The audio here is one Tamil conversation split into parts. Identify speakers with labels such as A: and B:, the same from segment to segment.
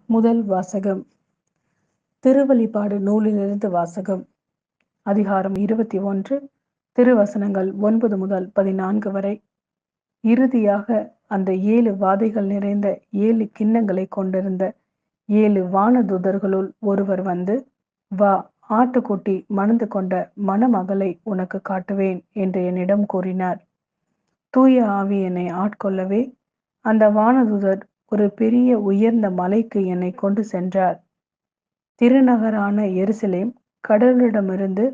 A: முதல் வாசகம். திருவெளிப்பாடு நூலிலிருந்து வாசகம். அதிகாரம் 21, திருவசனங்கள் 9 முதல் 14 வரை. இறுதியாக அந்த 7 வாதைகள் நிறைந்த 7 கிண்ணங்களை கொண்டிருந்த 7 வானதூதர்களுள் ஒருவர் வந்து, வா, ஆட்டுக்குட்டி மணந்து கொண்ட மணமகளை உனக்கு காட்டுவேன் என்று என்னிடம் கூறினார். தூய ஆவி என்னை ஆட்கொள்ளவே அந்த வானதூதர் ஒரு பெரிய உயர்ந்த மலைக்கு என்னை கொண்டு சென்றார். திருநகரான எருசலேம் கடவுளிடமிருந்து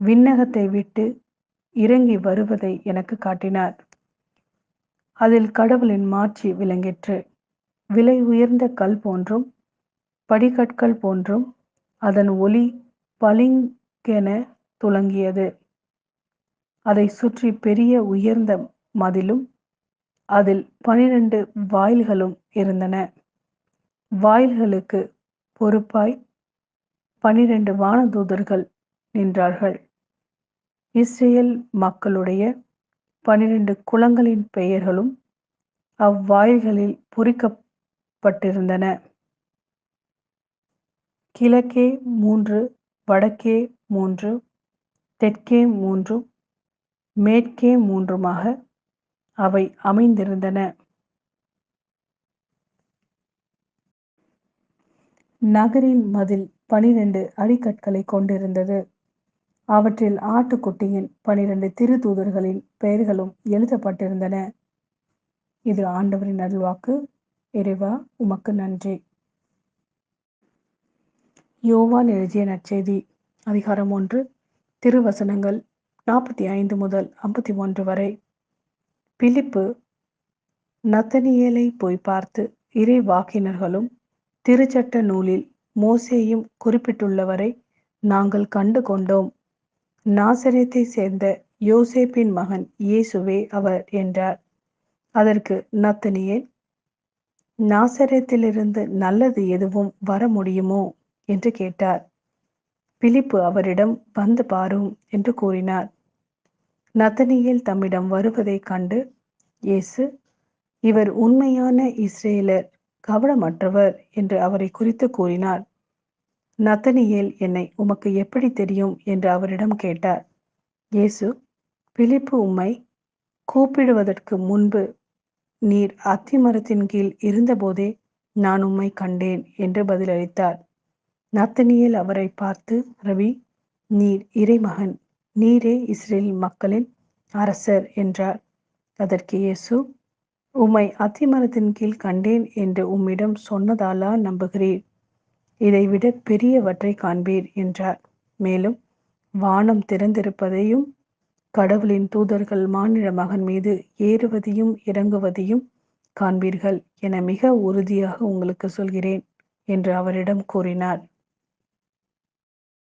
A: விண்ணகத்தை விட்டு இறங்கி வருவதை எனக்கு காட்டினார். அதில் கடவுளின் மாட்சி விளங்கிற்று. விலை உயர்ந்த கல் போன்றும் படிக்கற்கள் போன்றும் அதன் ஒளி பளிங்கென துலங்கியது. அதை சுற்றி பெரிய உயர்ந்த மதிலும் அதில் 12 வாயில்களும் இருந்தன. வாயில்களுக்கு பொறுப்பாய் 12 வானதூதர்கள் நின்றார்கள். இஸ்ரேல் மக்களுடைய 12 குலங்களின் பெயர்களும் அவ்வாயில்களில் பொறிக்கப்பட்டிருந்தன. கிழக்கே 3, வடக்கே 3, தெற்கே 3, மேற்கே 3மாக அவை அமைந்திருந்தன. நகரின் மதில் 12 அடிக்கற்களை கொண்டிருந்தது. அவற்றில் ஆட்டுக்குட்டியின் 12 திருத்தூதர்களின் பெயர்களும் எழுதப்பட்டிருந்தன. இது ஆண்டவரின் அருள்வாக்கு. இறைவா, உமக்கு நன்றி. யோவான் எழுதிய நற்செய்தி. அதிகாரம் 1, திருவசனங்கள் 45 முதல் 51 வரை. பிலிப்பு நத்தனியேலை போய் பார்த்து, இறைவாக்கினர்களும் திருச்சட்ட நூலில் மோசேயும் குறிப்பிட்டுள்ளவரை நாங்கள் கண்டு கொண்டோம். நாசரேத்தை சேர்ந்த யோசேப்பின் மகன் இயேசுவே அவர் என்றார். அதற்கு நத்தனியேல், நாசரேத்திலிருந்து நல்லது எதுவும் வர முடியுமோ என்று கேட்டார். பிலிப்பு அவரிடம், வந்து பாரும் என்று கூறினார். நத்தனியேல் தம்மிடம் வருவதைக் கண்டு இயேசு, இவர் உண்மையான இஸ்ரேலர், கபடமற்றவர் என்று அவரை குறித்து கூறினார். நத்தனியேல், என்னை உமக்கு எப்படி தெரியும் என்று அவரிடம் கேட்டார். இயேசு, பிலிப்பு உம்மை கூப்பிடுவதற்கு முன்பு நீர் அத்திமரத்தின் கீழ் இருந்தபோதே நான் உம்மை கண்டேன் என்று பதிலளித்தார். நத்தனியேல் அவரை பார்த்து, ரபி, நீர் இறைமகன், நீரே இஸ்ரேல் மக்களின் அரசர் என்றார். அதற்கு இயேசு, உம்மை அத்திமரத்தின் கீழ் கண்டேன் என்று உம்மிடம் சொன்னதாலா நம்புகிறீர்? இதைவிட பெரியவற்றை காண்பீர் என்றார். மேலும் வானம் திறந்திருப்பதையும் கடவுளின் தூதர்கள் மானிட மகன் மீது ஏறுவதையும் இறங்குவதையும் காண்பீர்கள் என மிக உறுதியாக உங்களுக்கு சொல்கிறேன் என்று அவரிடம் கூறினார்.